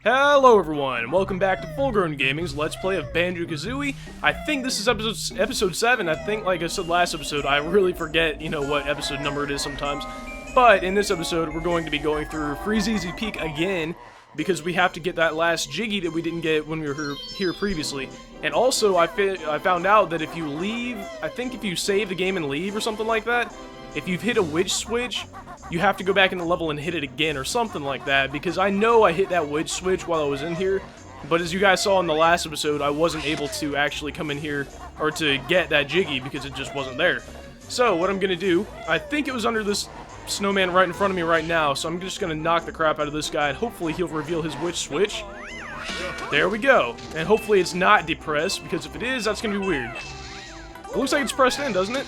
Hello everyone, and welcome back to Full Grown Gaming's Let's Play of Banjo-Kazooie. I think this is episode 7. I think, like I said last episode, I really forget, what episode number it is sometimes. But in this episode, we're going to be going through Freezeezy Peak again, because we have to get that last Jiggy that we didn't get when we were here previously. And also, I found out that if you leave, I think if you save the game and leave or something like that, if you've hit a witch switch, you have to go back in the level and hit it again or something like that, because I know I hit that witch switch while I was in here, but as you guys saw in the last episode, I wasn't able to actually come in here, or to get that Jiggy, because it just wasn't there. So, what I'm gonna do, I think it was under this snowman right in front of me right now, so I'm just gonna knock the crap out of this guy, and hopefully he'll reveal his witch switch. There we go. And hopefully it's not depressed, because if it is, that's gonna be weird. It looks like it's pressed in, doesn't it?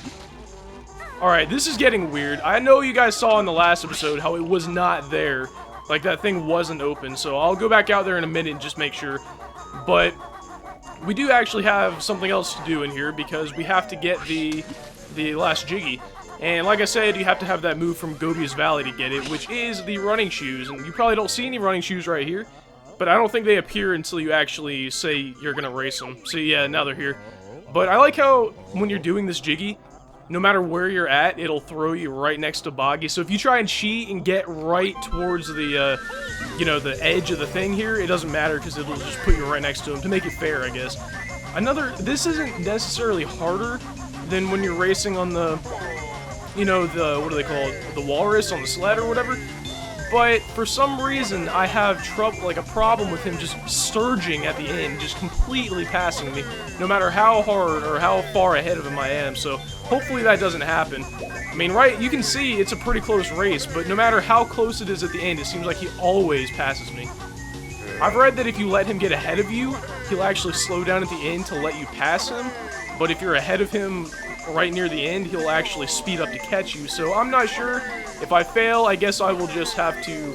Alright, this is getting weird. I know you guys saw in the last episode how it was not there. Like, that thing wasn't open, so I'll go back out there in a minute and just make sure. But we do actually have something else to do in here, because we have to get the last Jiggy. And like I said, you have to have that move from Gobia's Valley to get it, which is the running shoes. And you probably don't see any running shoes right here, but I don't think they appear until you actually say you're gonna race them. So yeah, now they're here. But I like how, when you're doing this Jiggy, no matter where you're at, it'll throw you right next to Boggy. So if you try and cheat and get right towards the, the edge of the thing here, it doesn't matter because it'll just put you right next to him to make it fair, I guess. This isn't necessarily harder than when you're racing on the, what do they call it? The walrus on the sled or whatever. But for some reason, I have a problem with him just surging at the end, just completely passing me, no matter how hard or how far ahead of him I am. So hopefully that doesn't happen. I mean, right, you can see it's a pretty close race, but no matter how close it is at the end, it seems like he always passes me. I've read that if you let him get ahead of you, he'll actually slow down at the end to let you pass him, but if you're ahead of him right near the end, he'll actually speed up to catch you. So I'm not sure. If I fail, I guess I will just have to,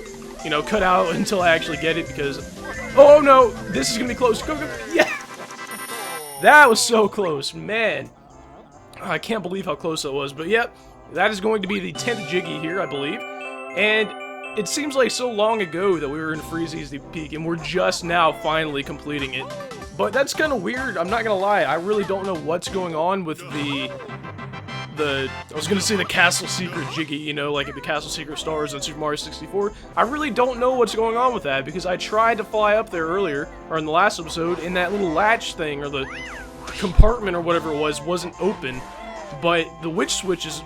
cut out until I actually get it, because... Oh no! This is gonna be close. Go, go, yeah! That was so close, man. I can't believe how close that was, but yep, that is going to be the 10th Jiggy here, I believe. And it seems like so long ago that we were in Freezeezy Peak, and we're just now finally completing it. But that's kind of weird, I'm not gonna lie. I really don't know what's going on with I was gonna say the Castle Secret Jiggy, like the Castle Secret Stars in Super Mario 64. I really don't know what's going on with that, because I tried to fly up there earlier, or in the last episode, and that little latch thing, or the compartment or whatever it was, wasn't open, but the witch switch is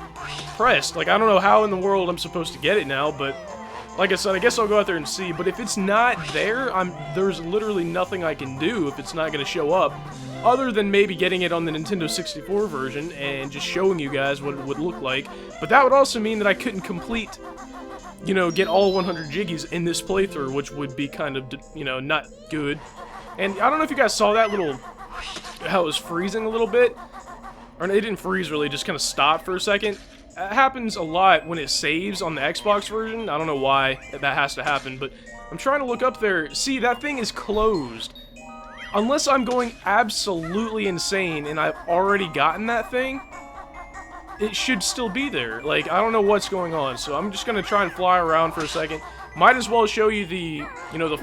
pressed. Like, I don't know how in the world I'm supposed to get it now, but like I said, I guess I'll go out there and see. But if it's not there, there's literally nothing I can do if it's not going to show up, other than maybe getting it on the Nintendo 64 version and just showing you guys what it would look like. But that would also mean that I couldn't complete, get all 100 Jiggies in this playthrough, which would be kind of, not good. And I don't know if you guys saw that how it was freezing a little bit. Or it didn't freeze really, just kind of stopped for a second. It happens a lot when it saves on the Xbox version. I don't know why that has to happen, but I'm trying to look up there. See, that thing is closed. Unless I'm going absolutely insane and I've already gotten that thing, it should still be there. Like, I don't know what's going on, so I'm just going to try and fly around for a second. Might as well show you the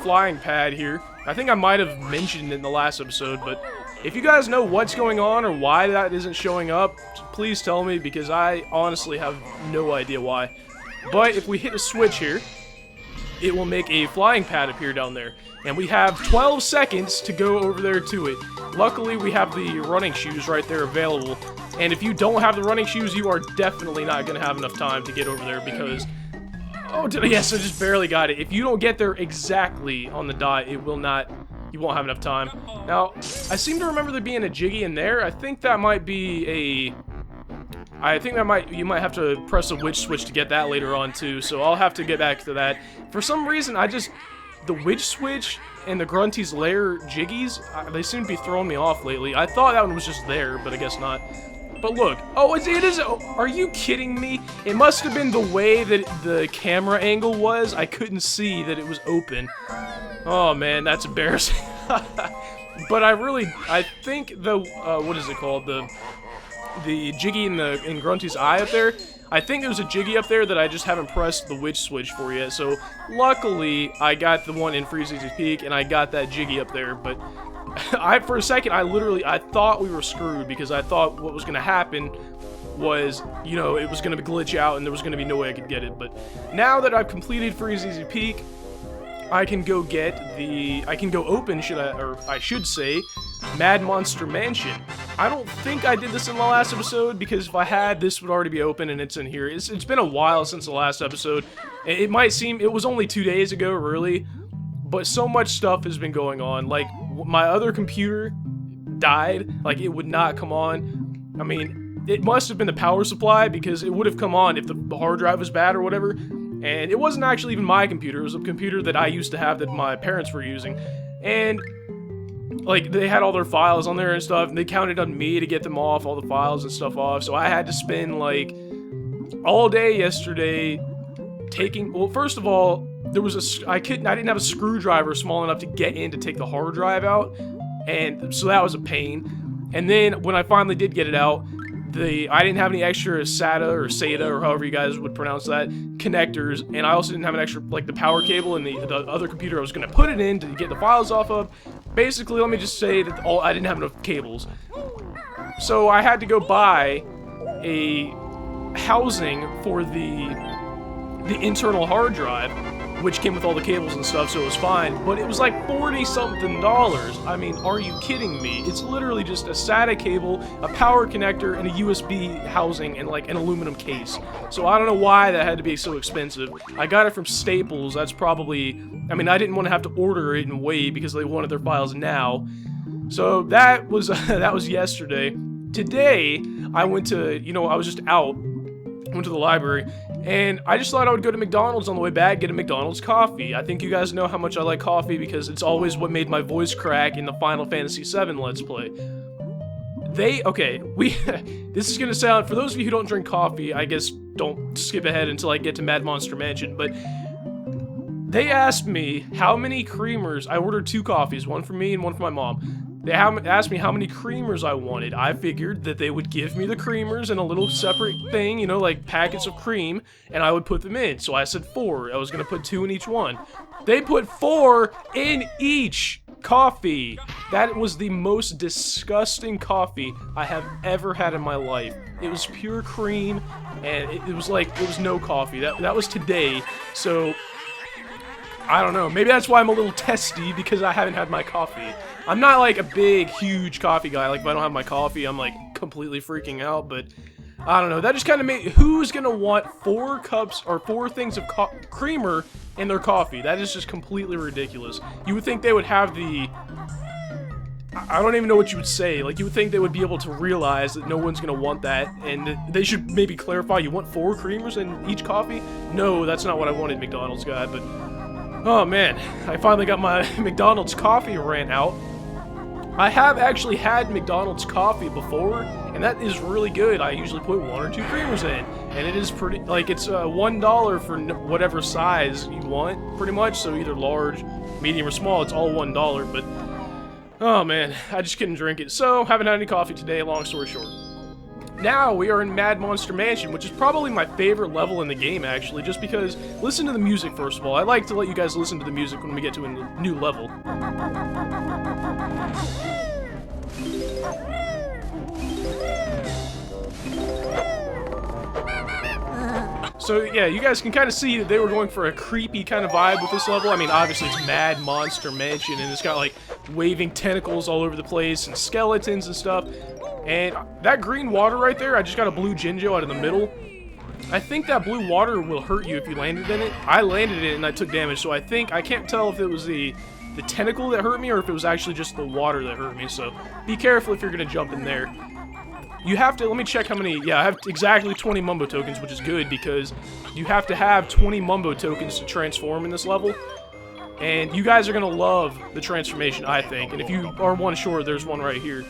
flying pad here. I think I might have mentioned it in the last episode, but if you guys know what's going on or why that isn't showing up, please tell me, because I honestly have no idea why. But if we hit a switch here, it will make a flying pad appear down there. And we have 12 seconds to go over there to it. Luckily, we have the running shoes right there available. And if you don't have the running shoes, you are definitely not going to have enough time to get over there, because... Oh, yes, I just barely got it. If you don't get there exactly on the dot, it will not... You won't have enough time. Now, I seem to remember there being a Jiggy in there. I think that might be you might have to press a witch switch to get that later on too, so I'll have to get back to that. For some reason, the witch switch and the Grunty's Lair Jiggies, they seem to be throwing me off lately. I thought that one was just there, but I guess not. But look, oh, it is, are you kidding me? It must have been the way that the camera angle was. I couldn't see that it was open. Oh man, that's embarrassing. But I think the, what is it called? The Jiggy in Grunty's eye up there, I think there's a Jiggy up there that I just haven't pressed the witch switch for yet, so luckily I got the one in Freezeezy's Peak, and I got that Jiggy up there, but for a second, I thought we were screwed, because I thought what was going to happen was, you know, it was going to glitch out, and there was going to be no way I could get it, but now that I've completed Freezeezy Peak, I can go open, I should say, Mad Monster Mansion. I don't think I did this in the last episode, because if I had, this would already be open, and it's in here. It's been a while since the last episode. It might seem, it was only 2 days ago, really, but so much stuff has been going on. Like, my other computer died, like, it would not come on. I mean, it must have been the power supply, because it would have come on if the hard drive was bad or whatever. And it wasn't actually even my computer, it was a computer that I used to have that my parents were using. And, like, they had all their files on there and stuff, and they counted on me to get them off, all the files and stuff off, so I had to spend, like, all day yesterday well, first of all, there was I didn't have a screwdriver small enough to get in to take the hard drive out, and so that was a pain. And then, when I finally did get it out, I didn't have any extra SATA, or however you guys would pronounce that, connectors, and I also didn't have an extra, like, the power cable in the other computer I was going to put it in to get the files off of. Basically, let me just say that I didn't have enough cables. So I had to go buy a housing for the internal hard drive, which came with all the cables and stuff, so it was fine, but it was like $40-something. I mean, are you kidding me? It's literally just a SATA cable, a power connector, and a USB housing, and like an aluminum case. So I don't know why that had to be so expensive. I got it from Staples. That's probably, I mean, I didn't want to have to order it and wait because they wanted their files now. So that was that was yesterday. Today, I went to, I was just out, went to the library, and I just thought I would go to McDonald's on the way back, get a McDonald's coffee. I think you guys know how much I like coffee because it's always what made my voice crack in the Final Fantasy VII Let's Play. This is gonna sound, for those of you who don't drink coffee, I guess don't skip ahead until I get to Mad Monster Mansion, but they asked me how many creamers, I ordered 2 coffees, one for me and one for my mom. They asked me how many creamers I wanted. I figured that they would give me the creamers in a little separate thing, like packets of cream, and I would put them in. So I said 4. I was gonna put 2 in each one. They put 4 in each coffee. That was the most disgusting coffee I have ever had in my life. It was pure cream, and it was no coffee. That was today, so I don't know. Maybe that's why I'm a little testy, because I haven't had my coffee. I'm not like a big, huge coffee guy. Like, if I don't have my coffee, I'm like completely freaking out, but I don't know. That just kind of made, who's gonna want 4 cups or 4 things of creamer in their coffee? That is just completely ridiculous. You would think they would have I don't even know what you would say. Like, you would think they would be able to realize that no one's gonna want that, and they should maybe clarify, you want 4 creamers in each coffee? No, that's not what I wanted, McDonald's guy, but oh man, I finally got my McDonald's coffee rant out. I have actually had McDonald's coffee before, and that is really good. I usually put 1 or 2 creamers in, and it is pretty, like, it's $1 for whatever size you want, pretty much, so either large, medium, or small, it's all $1, but oh man, I just couldn't drink it, so haven't had any coffee today, long story short. Now we are in Mad Monster Mansion, which is probably my favorite level in the game, actually, just because, listen to the music first of all. I like to let you guys listen to the music when we get to a new level. So yeah, you guys can kind of see that they were going for a creepy kind of vibe with this level. I mean, obviously it's Mad Monster Mansion, and it's got like waving tentacles all over the place, and skeletons and stuff. And that green water right there, I just got a blue Jinjo out of the middle. I think that blue water will hurt you if you landed in it. I landed in it and I took damage, so I can't tell if it was the tentacle that hurt me or if it was actually just the water that hurt me, so be careful if you're gonna jump in there. You have to, let me check how many, yeah, I have exactly 20 Mumbo tokens, which is good because you have to have 20 Mumbo tokens to transform in this level. And you guys are gonna love the transformation, I think. And if you are one short, there's one right here.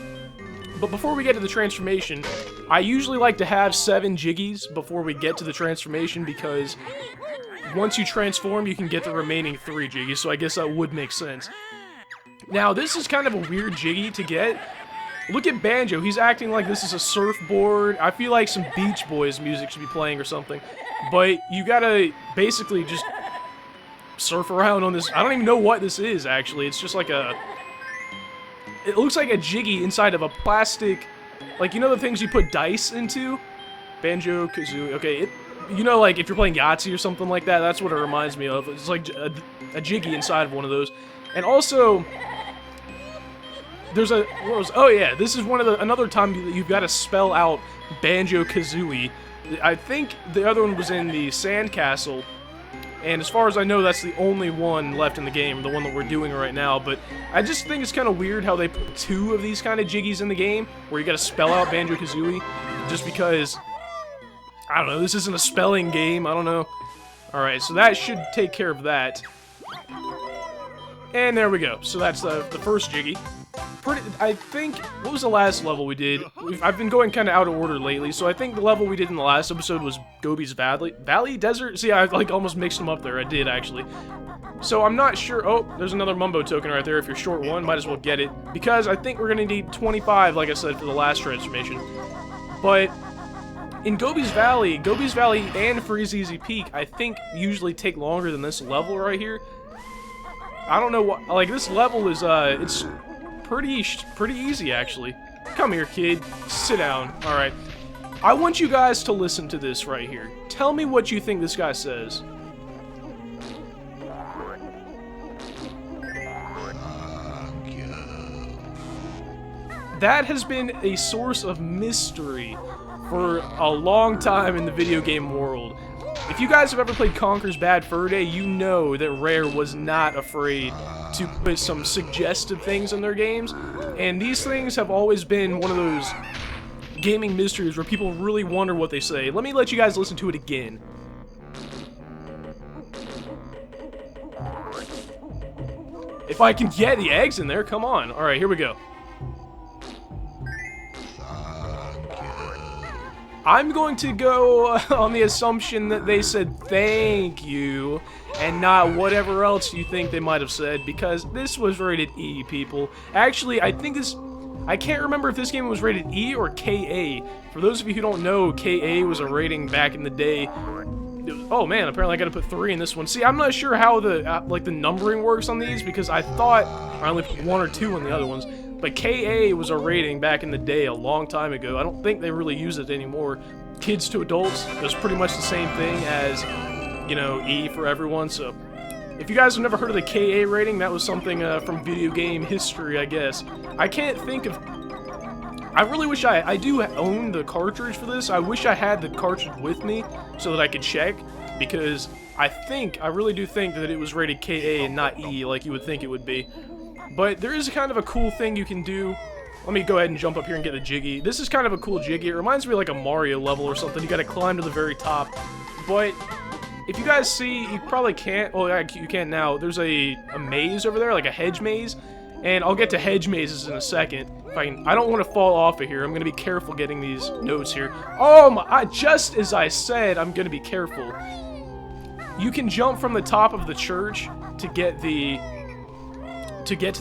But before we get to the transformation, I usually like to have 7 Jiggies before we get to the transformation because once you transform, you can get the remaining 3 Jiggies, so I guess that would make sense. Now, this is kind of a weird Jiggy to get. Look at Banjo. He's acting like this is a surfboard. I feel like some Beach Boys music should be playing or something. But you gotta basically just surf around on this. I don't even know what this is, actually. It's just like a... It looks like a Jiggy inside of a plastic... Like, you know the things you put dice into? Banjo-Kazooie. Okay, you know, like, if you're playing Yahtzee or something like that, that's what it reminds me of. It's like a Jiggy inside of one of those. And also... There's a... Oh, yeah, this is another time that you've got to spell out Banjo-Kazooie. I think the other one was in the Sandcastle, and as far as I know, that's the only one left in the game, the one that we're doing right now, but I just think it's kind of weird how they put 2 of these kind of Jiggies in the game, where you gotta spell out Banjo-Kazooie, just because, I don't know, this isn't a spelling game, I don't know. Alright, so that should take care of that. And there we go, so that's the first Jiggy. I think, what was the last level we did? I've been going kind of out of order lately, so I think the level we did in the last episode was Gobi's Valley? Desert? See, I like almost mixed them up there. I did, actually. So I'm not sure. Oh, there's another Mumbo token right there. If you're short one, might as well get it. Because I think we're going to need 25, like I said, for the last transformation. But in Gobi's Valley and Freezeezy Peak, I think usually take longer than this level right here. I don't know what, like, this level is, it's pretty easy, actually. Come here, kid. Sit down. Alright. I want you guys to listen to this right here. Tell me what you think this guy says. That has been a source of mystery for a long time in the video game world. If you guys have ever played Conker's Bad Fur Day, you know that Rare was not afraid to put some suggestive things in their games, and these things have always been one of those gaming mysteries where people really wonder what they say. Let me let you guys listen to it again. If I can get the eggs in there, come on. Alright, here we go. I'm going to go on the assumption that they said thank you and not whatever else you think they might have said, because this was rated E, people. Actually, I think this... I can't remember if this game was rated E or KA. For those of you who don't know, KA was a rating back in the day. Oh man, apparently I gotta put 3 in this one. See, I'm not sure how the like the numbering works on these, because I thought I only put 1 or 2 on the other ones. But KA was a rating back in the day, a long time ago. I don't think they really use it anymore. Kids to adults, it was pretty much the same thing as, you know, E for everyone. So, if you guys have never heard of the KA rating, that was something from video game history, I guess. I can't think of... I really wish I do own the cartridge for this. I wish I had the cartridge with me so that I could check, because I really do think that it was rated KA and not E like you would think it would be. But there is kind of a cool thing you can do. Let me go ahead and jump up here and get the Jiggy. This is kind of a cool Jiggy. It reminds me of like a Mario level or something. You gotta climb to the very top. But if you guys see, you probably can't. Oh, yeah, you can now. There's a maze over there, like a hedge maze. And I'll get to hedge mazes in a second. If I don't want to fall off of here. I'm gonna be careful getting these notes here. Oh my! Just as I said, I'm gonna be careful. You can jump from the top of the church to get to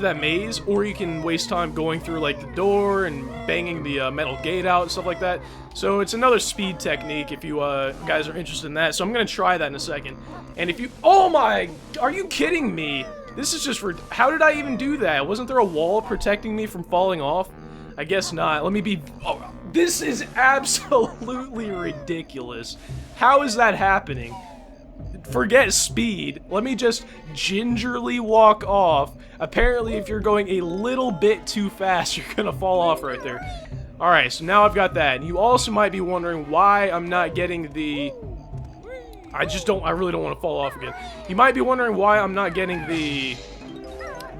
that maze, or you can waste time going through like the door and banging the metal gate out and stuff like that. So it's another speed technique if you guys are interested in that. So I'm gonna try that in a second. And if you, oh my, are you kidding me? This is just for, how did I even do that? Wasn't there a wall protecting me from falling off? I guess not. Let me be, oh, this is absolutely ridiculous. How is that happening? Forget speed. Let me just gingerly walk off. Apparently, if you're going a little bit too fast, you're gonna fall off right there. Alright, so now I've got that. You also might be wondering why I'm not getting the... I really don't want to fall off again. You might be wondering why I'm not getting the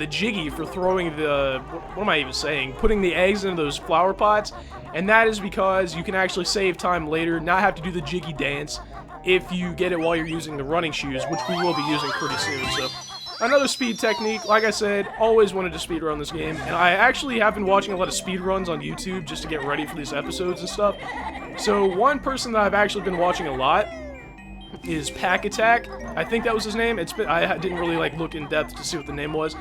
Jiggy for throwing the... What am I even saying? Putting the eggs into those flower pots. And that is because you can actually save time later, not have to do the Jiggy dance, if you get it while you're using the running shoes, which we will be using pretty soon. So, another speed technique. Like I said, always wanted to speedrun this game, and I actually have been watching a lot of speedruns on YouTube just to get ready for these episodes and stuff. So, one person that I've actually been watching a lot is Pack Attack. I think that was his name. I didn't really like look in depth to see what the name was,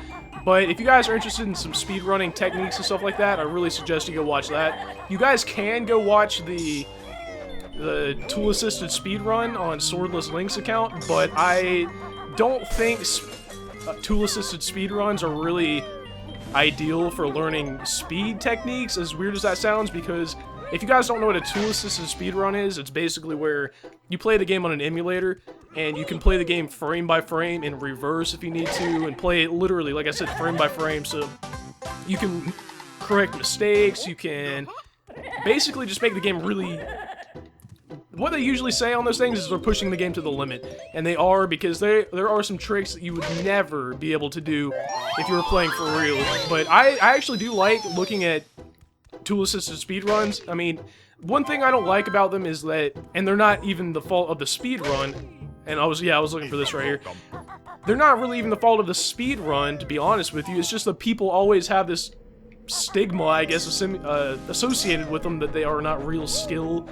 But if you guys are interested in some speedrunning techniques and stuff like that, I really suggest you go watch that. You guys can go watch the tool-assisted speedrun on Swordless Link's account, but I don't think tool-assisted speedruns are really ideal for learning speed techniques, as weird as that sounds, because if you guys don't know what a tool-assisted speedrun is, it's basically where you play the game on an emulator, and you can play the game frame by frame in reverse if you need to, and play it literally, like I said, frame by frame, so you can correct mistakes, you can basically just make the game really... What they usually say on those things is they're pushing the game to the limit, and they are, because there are some tricks that you would never be able to do if you were playing for real. But I actually do like looking at tool-assisted speedruns. I mean, one thing I don't like about them is that, and they're not even the fault of the speedrun, and I was looking for this right here. They're not really even the fault of the speedrun, to be honest with you. It's just that people always have this stigma, I guess, associated with them, that they are not real skill.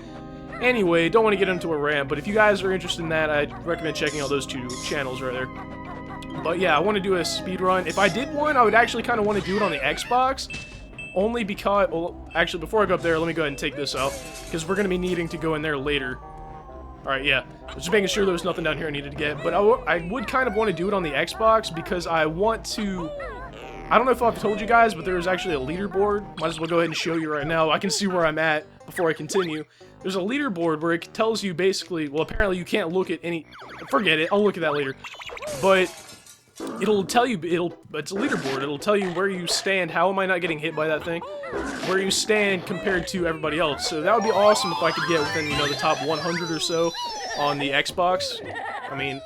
Anyway, don't want to get into a rant, but if you guys are interested in that, I'd recommend checking out those two channels right there. But yeah, I want to do a speedrun. If I did one, I would actually kind of want to do it on the Xbox, only because, well, actually, before I go up there, let me go ahead and take this out, because we're going to be needing to go in there later. Alright, yeah, just making sure there was nothing down here I needed to get, but I would kind of want to do it on the Xbox, because I want to... I don't know if I've told you guys, but there's actually a leaderboard. Might as well go ahead and show you right now. I can see where I'm at before I continue. There's a leaderboard where it tells you basically, well, apparently you can't look at any... Forget it, I'll look at that later. But it'll tell you, it's a leaderboard. It'll tell you where you stand. How am I not getting hit by that thing? Where you stand compared to everybody else. So that would be awesome if I could get within, you know, the top 100 or so on the Xbox. I mean...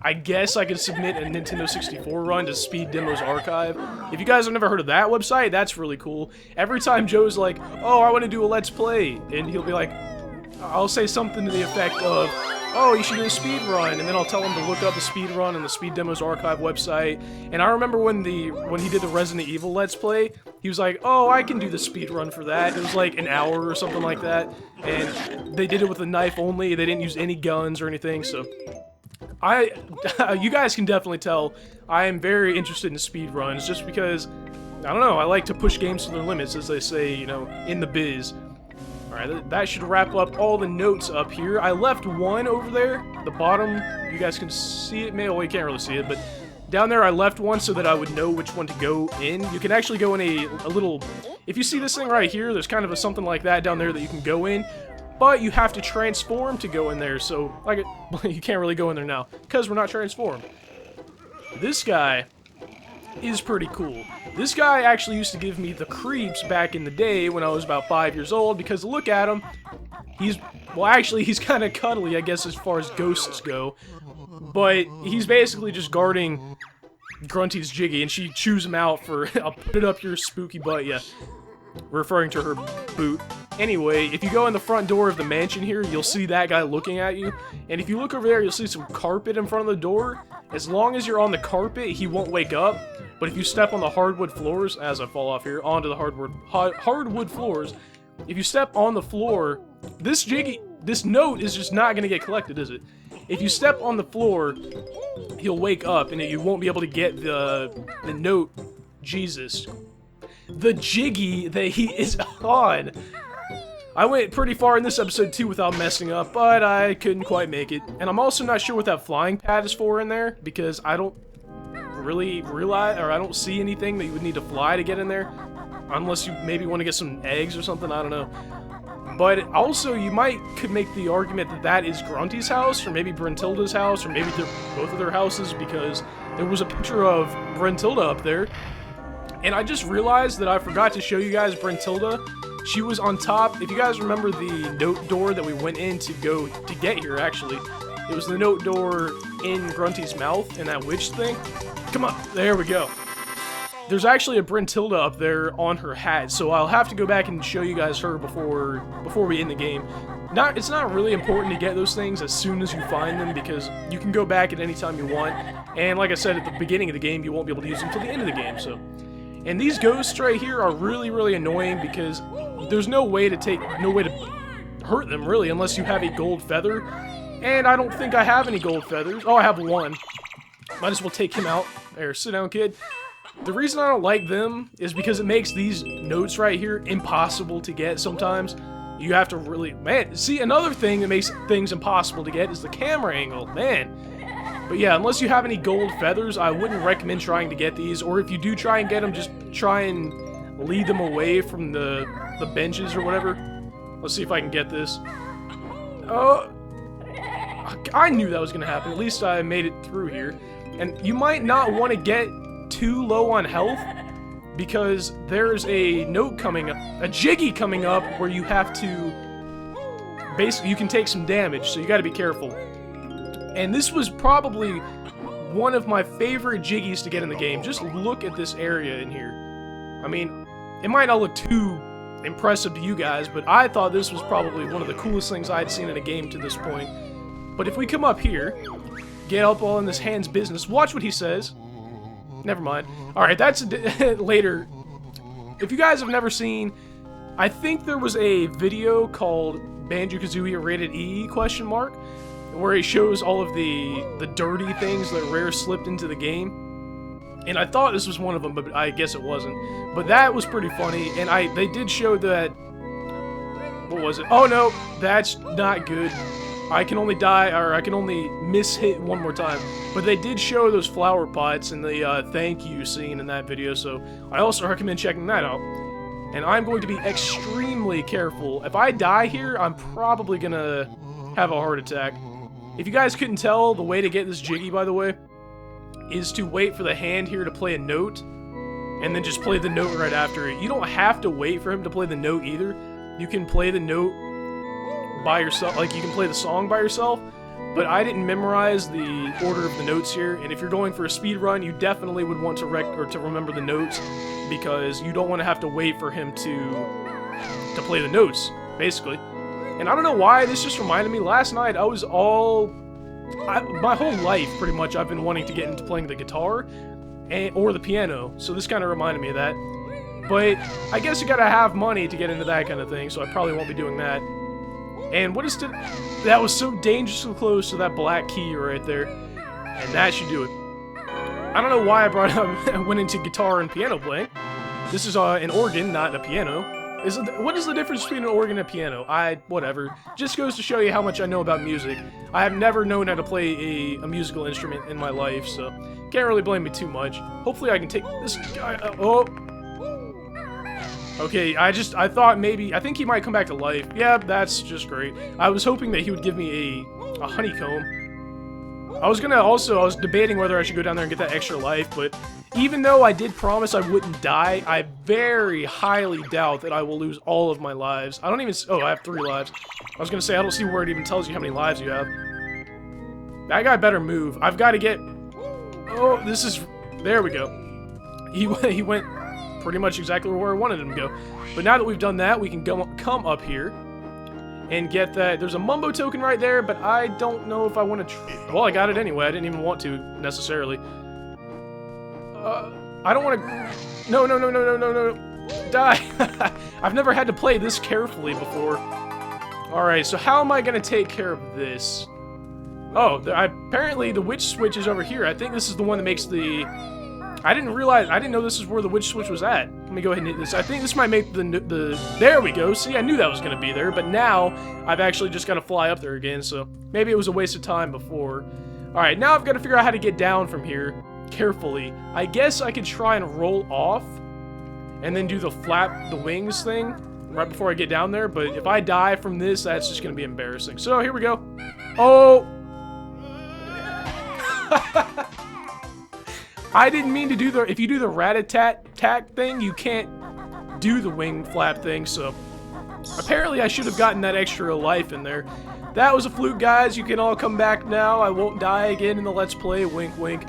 I guess I could submit a Nintendo 64 run to Speed Demos Archive. If you guys have never heard of that website, that's really cool. Every time Joe's like, oh, I want to do a Let's Play, and he'll be like, I'll say something to the effect of, oh, you should do a speed run, and then I'll tell him to look up the speed run on the Speed Demos Archive website. And I remember when he did the Resident Evil Let's Play, he was like, oh, I can do the speed run for that. It was like an hour or something like that, and they did it with a knife only. They didn't use any guns or anything, so... you guys can definitely tell I am very interested in speedruns, just because, I don't know, I like to push games to their limits, as they say, you know, in the biz. Alright, that should wrap up all the notes up here. I left one over there, the bottom, you guys can see it, well, you can't really see it, but down there I left one so that I would know which one to go in. You can actually go in a little, if you see this thing right here, there's kind of something like that down there that you can go in. But you have to transform to go in there, so, like, you can't really go in there now, because we're not transformed. This guy is pretty cool. This guy actually used to give me the creeps back in the day when I was about 5 years old, because look at him. Well, actually, he's kind of cuddly, I guess, as far as ghosts go. But he's basically just guarding Grunty's Jiggy, and she chews him out for, I'll put it up your spooky butt, yeah. Referring to her boot. Anyway, if you go in the front door of the mansion here, you'll see that guy looking at you. And if you look over there, you'll see some carpet in front of the door. As long as you're on the carpet, he won't wake up. But if you step on the hardwood floors, as I fall off here, onto the hardwood floors, if you step on the floor, this note is just not going to get collected, is it? If you step on the floor, he'll wake up, and you won't be able to get the note. Jesus. The Jiggy that he is on. I went pretty far in this episode too without messing up, but I couldn't quite make it. And I'm also not sure what that flying pad is for in there, because I don't really realize, or I don't see anything that you would need to fly to get in there. Unless you maybe want to get some eggs or something, I don't know. But also, you could make the argument that that is Grunty's house, or maybe Brentilda's house, or maybe they're both of their houses, because there was a picture of Brentilda up there. And I just realized that I forgot to show you guys Brentilda. She was on top. If you guys remember the note door that we went in to get here, actually. It was the note door in Grunty's mouth and that witch thing. Come on, there we go. There's actually a Brentilda up there on her hat, so I'll have to go back and show you guys her before we end the game. It's not really important to get those things as soon as you find them, because you can go back at any time you want. And like I said, at the beginning of the game, you won't be able to use them until the end of the game, so... And these ghosts right here are really, really annoying because there's no way to hurt them, really, unless you have a gold feather. And I don't think I have any gold feathers. Oh, I have one. Might as well take him out. There, sit down, kid. The reason I don't like them is because it makes these notes right here impossible to get sometimes. You have to really... Man, see, another thing that makes things impossible to get is the camera angle. Man. But yeah, unless you have any gold feathers, I wouldn't recommend trying to get these. Or if you do try and get them, just try and lead them away from the benches or whatever. Let's see if I can get this. Oh, I knew that was going to happen. At least I made it through here. And you might not want to get too low on health, because there's a note coming up, a Jiggy coming up, where you have to... Basically, you can take some damage, so you gotta be careful. And this was probably one of my favorite Jiggies to get in the game. Just look at this area in here. I mean, it might not look too impressive to you guys, but I thought this was probably one of the coolest things I'd seen in a game to this point. But if we come up here, get up all in this hand's business, watch what he says. Never mind. Alright, that's later. If you guys have never seen, I think there was a video called Banjo-Kazooie Rated E ? Where it shows all of the dirty things that Rare slipped into the game. And I thought this was one of them, but I guess it wasn't. But that was pretty funny, and they did show that... What was it? Oh no, that's not good. I can only die, or I can only miss-hit one more time. But they did show those flower pots in the thank you scene in that video, so I also recommend checking that out. And I'm going to be extremely careful. If I die here, I'm probably gonna have a heart attack. If you guys couldn't tell, the way to get this Jiggy, by the way, is to wait for the hand here to play a note, and then just play the note right after it. You don't have to wait for him to play the note either. You can play the note by yourself, like you can play the song by yourself, but I didn't memorize the order of the notes here, and if you're going for a speed run, you definitely would want to remember the notes, because you don't want to have to wait for him to play the notes, basically. And I don't know why, this just reminded me, last night I was my whole life, pretty much, I've been wanting to get into playing the guitar, or the piano, so this kind of reminded me of that. But I guess you gotta have money to get into that kind of thing, so I probably won't be doing that. And what is that was so dangerously close to that black key right there, and that should do it. I don't know why I went into guitar and piano playing. This is an organ, not a piano. What is the difference between an organ and a piano? Whatever. Just goes to show you how much I know about music. I have never known how to play a musical instrument in my life, so can't really blame me too much. Hopefully I can take this guy Okay, I thought maybe, I think he might come back to life. Yeah, that's just great. I was hoping that he would give me a honeycomb. I was debating whether I should go down there and get that extra life, but even though I did promise I wouldn't die, I very highly doubt that I will lose all of my lives. I don't even, oh, I have 3 lives. I was gonna say, I don't see where it even tells you how many lives you have. That guy better move. I've got to get, oh, there we go. He went pretty much exactly where I wanted him to go. But now that we've done that, we can come up here and get that. There's a Mumbo token right there, but I don't know if I want to... Well, I got it anyway. I didn't even want to, necessarily. I don't want to... No. Die. I've never had to play this carefully before. Alright, so how am I going to take care of this? Oh, apparently the witch switch is over here. I think this is the one that makes the... I didn't know this is where the witch switch was at. Let me go ahead and hit this. I think this might make there we go. See, I knew that was going to be there, but now I've actually just got to fly up there again, so maybe it was a waste of time before. Alright, now I've got to figure out how to get down from here carefully. I guess I could try and roll off and then do the flap the wings thing right before I get down there, but if I die from this, that's just going to be embarrassing. So, here we go. Oh! I didn't mean to do if you do the rat-a-tat-tat thing, you can't do the wing flap thing, so apparently I should have gotten that extra life in there. That was a fluke, guys. You can all come back now. I won't die again in the Let's Play. Wink, wink.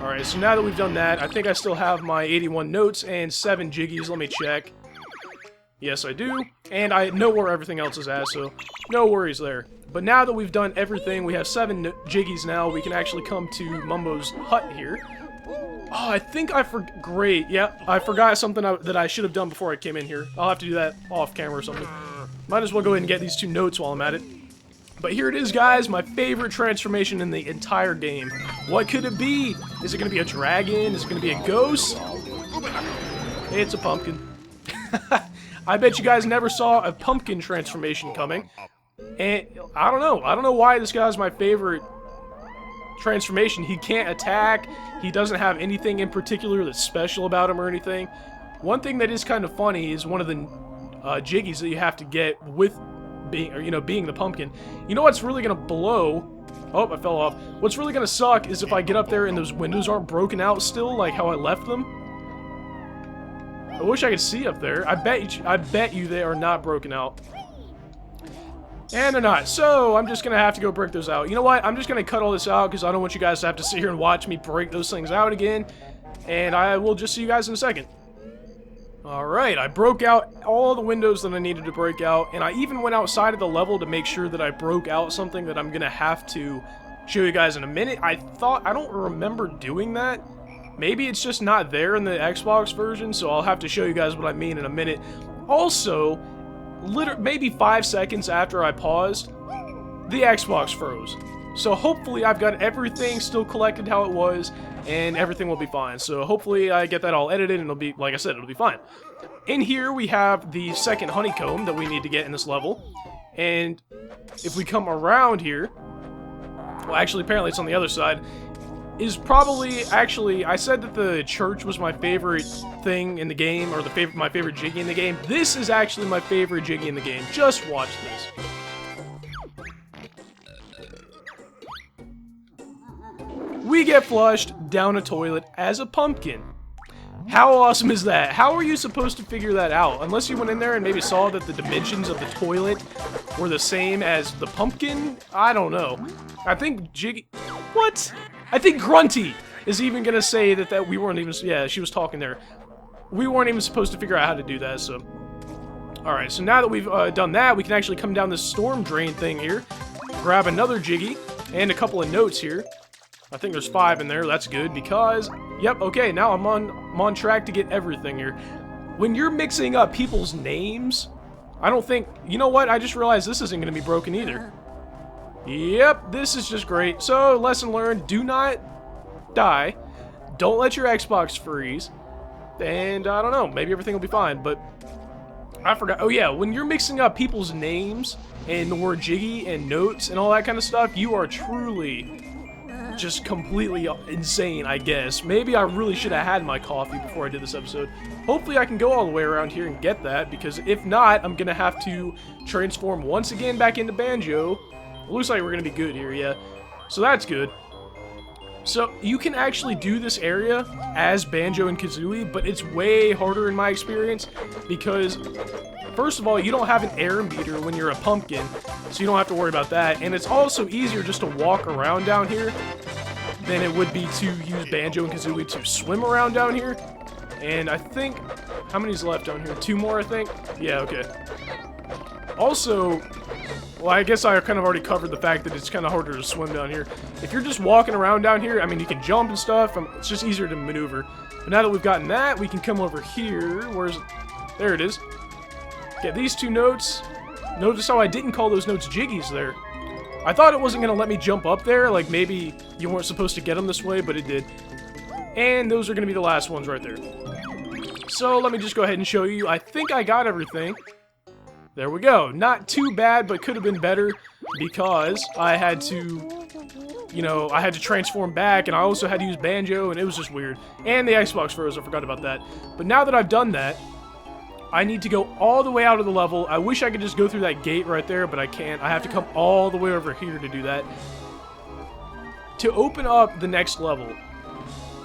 Alright, so now that we've done that, I think I still have my 81 notes and 7 Jiggies. Let me check. Yes, I do. And I know where everything else is at, so no worries there. But now that we've done everything, we have 7 Jiggies now. We can actually come to Mumbo's hut here. Oh, I think great, yeah, I forgot something that I should have done before I came in here. I'll have to do that off camera or something. Might as well go ahead and get these 2 notes while I'm at it. But here it is, guys, my favorite transformation in the entire game. What could it be? Is it going to be a dragon? Is it going to be a ghost? It's a pumpkin. I bet you guys never saw a pumpkin transformation coming. And I don't know. I don't know why this guy's my favorite transformation. He can't attack. He doesn't have anything in particular that's special about him or anything. One thing that is kind of funny is one of the Jiggies that you have to get with being, or, you know, being the pumpkin. You know what's really gonna blow? Oh, I fell off. What's really gonna suck is if I get up there and those windows aren't broken out still, like how I left them. I wish I could see up there. I bet you they are not broken out. And they're not. So, I'm just gonna have to go break those out. You know what? I'm just gonna cut all this out because I don't want you guys to have to sit here and watch me break those things out again. And I will just see you guys in a second. Alright, I broke out all the windows that I needed to break out, and I even went outside of the level to make sure that I broke out something that I'm gonna have to show you guys in a minute. I don't remember doing that. Maybe it's just not there in the Xbox version, so I'll have to show you guys what I mean in a minute. Also, maybe 5 seconds after I paused, the Xbox froze. So hopefully I've got everything still collected how it was, and everything will be fine. So hopefully I get that all edited, and it'll be, like I said, it'll be fine. In here we have the second honeycomb that we need to get in this level. And if we come around here, well, actually, apparently it's on the other side, is probably, actually, I said that the church was my favorite thing in the game, or my favorite Jiggy in the game. This is actually my favorite Jiggy in the game. Just watch this. We get flushed down a toilet as a pumpkin. How awesome is that? How are you supposed to figure that out? Unless you went in there and maybe saw that the dimensions of the toilet were the same as the pumpkin? I don't know. I think Jiggy... What? I think Grunty is even gonna say that we weren't even... Yeah, she was talking there. We weren't even supposed to figure out how to do that, so... Alright, so now that we've done that, we can actually come down this storm drain thing here. Grab another Jiggy, and a couple of notes here. I think there's 5 in there. That's good because, yep, okay, now I'm on track to get everything here. When you're mixing up people's names, I don't think, you know what? I just realized this isn't going to be broken either. Yep, this is just great. So, lesson learned, do not die. Don't let your Xbox freeze. And, I don't know, maybe everything will be fine, but I forgot. Oh, yeah, when you're mixing up people's names and the word Jiggy and notes and all that kind of stuff, you are truly... just completely insane, I guess. Maybe I really should have had my coffee before I did this episode. Hopefully I can go all the way around here and get that, because if not, I'm gonna have to transform once again back into Banjo. It looks like we're gonna be good here, yeah. So that's good. So you can actually do this area as Banjo and Kazooie, but it's way harder in my experience, because first of all, you don't have an air meter when you're a pumpkin, so you don't have to worry about that. And it's also easier just to walk around down here than it would be to use Banjo and Kazooie to swim around down here. And I think, how many's left down here? 2 more, I think? Yeah, okay. Also, well, I guess I kind of already covered the fact that it's kind of harder to swim down here. If you're just walking around down here, I mean, you can jump and stuff, it's just easier to maneuver. But now that we've gotten that, we can come over here. Where's... There it is. Get these 2 notes. Notice how I didn't call those notes Jiggies there. I thought it wasn't going to let me jump up there, like maybe you weren't supposed to get them this way, but it did. And those are going to be the last ones right there. So let me just go ahead and show you. I think I got everything. There we go. Not too bad, but could have been better because I had to, you know, I had to transform back, and I also had to use Banjo, and it was just weird. And the Xbox froze, I forgot about that. But now that I've done that, I need to go all the way out of the level. I wish I could just go through that gate right there, but I can't. I have to come all the way over here to do that. To open up the next level,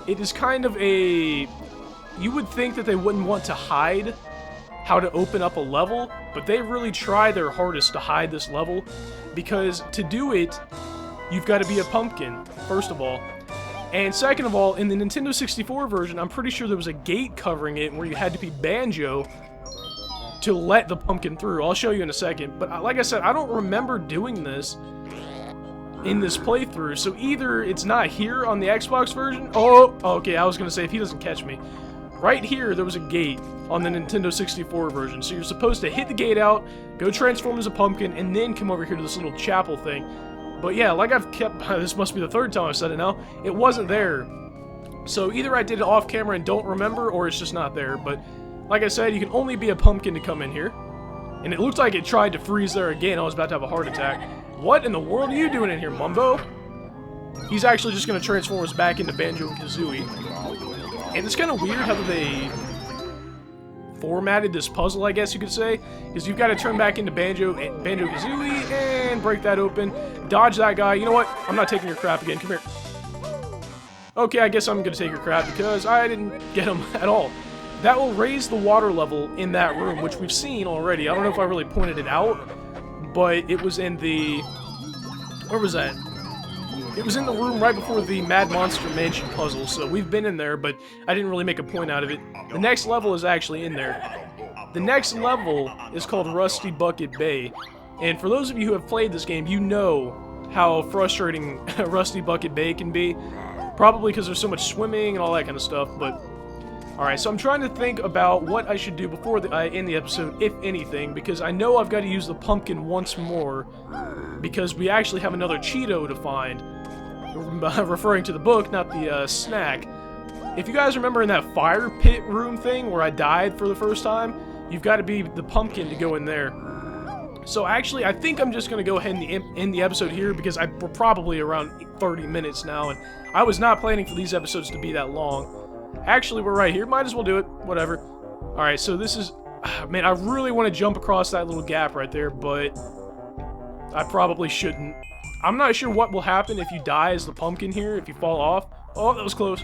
it is kind of a... You would think that they wouldn't want to hide how to open up a level, but they really try their hardest to hide this level, because to do it, you've got to be a pumpkin, first of all. And second of all, in the Nintendo 64 version, I'm pretty sure there was a gate covering it where you had to be Banjo to let the pumpkin through. I'll show you in a second. But like I said, I don't remember doing this in this playthrough. So either it's not here on the Xbox version. Oh, okay, I was going to say, if he doesn't catch me. Right here, there was a gate on the Nintendo 64 version. So you're supposed to hit the gate out, go transform as a pumpkin, and then come over here to this little chapel thing. But yeah, like I've kept... This must be the 3rd time I've said it now. It wasn't there So either I did it off camera and don't remember, or it's just not there. But like I said, you can only be a pumpkin to come in here. And it looked like it tried to freeze there again. I was about to have a heart attack. What in the world are you doing in here, Mumbo? He's actually just going to transform us back into Banjo-Kazooie. And it's kind of weird how they formatted this puzzle, I guess you could say. Because you've got to turn back into Banjo-Kazooie and break that open. Dodge that guy. You know what? I'm not taking your crap again. Come here. Okay, I guess I'm going to take your crap because I didn't get him at all. That will raise the water level in that room, which we've seen already. I don't know if I really pointed it out, but it was in the... Where was that? It was in the room right before the Mad Monster Mansion puzzle, so we've been in there, but I didn't really make a point out of it. The next level is actually in there. The next level is called Rusty Bucket Bay, and for those of you who have played this game, you know how frustrating Rusty Bucket Bay can be. Probably because there's so much swimming and all that kind of stuff, but... Alright, so I'm trying to think about what I should do before I end the episode, if anything, because I know I've got to use the pumpkin once more, because we actually have another Cheato to find. Referring to the book, not the snack. If you guys remember in that fire pit room thing where I died for the first time, you've got to be the pumpkin to go in there. So actually, I think I'm just going to go ahead and end the episode here, because we're probably around 30 minutes now, and I was not planning for these episodes to be that long. Actually, we're right here. Might as well do it. Whatever. Alright, so this is... Man, I really want to jump across that little gap right there, but... I probably shouldn't. I'm not sure what will happen if you die as the pumpkin here, if you fall off. Oh, that was close.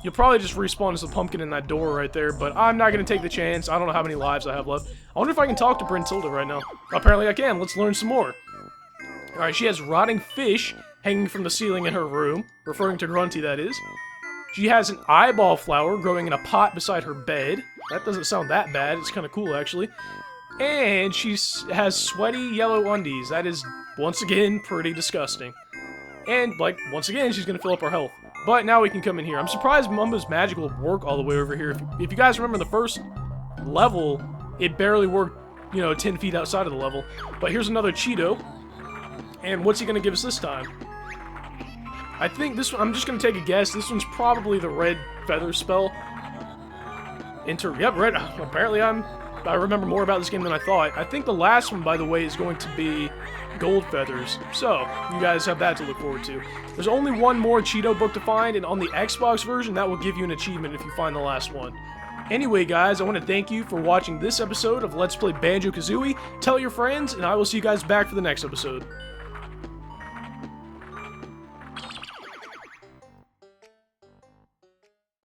You'll probably just respawn as the pumpkin in that door right there, but I'm not going to take the chance. I don't know how many lives I have left. I wonder if I can talk to Brintilda right now. Apparently I can. Let's learn some more. Alright, she has rotting fish hanging from the ceiling in her room, referring to Grunty, that is. She has an eyeball flower growing in a pot beside her bed. That doesn't sound that bad. It's kind of cool, actually. And she has sweaty yellow undies. That is, once again, pretty disgusting. And, like, once again, she's going to fill up our health. But now we can come in here. I'm surprised Mumbo's magic will work all the way over here. If you guys remember the first level, it barely worked, you know, 10 feet outside of the level. But here's another Cheato. And what's he going to give us this time? I think this one, I'm just going to take a guess. This one's probably the red feather spell. Yep, red. Apparently I remember more about this game than I thought. I think the last one, by the way, is going to be gold feathers. So, you guys have that to look forward to. There's only one more Cheato book to find, and on the Xbox version, that will give you an achievement if you find the last one. Anyway, guys, I want to thank you for watching this episode of Let's Play Banjo-Kazooie. Tell your friends, and I will see you guys back for the next episode.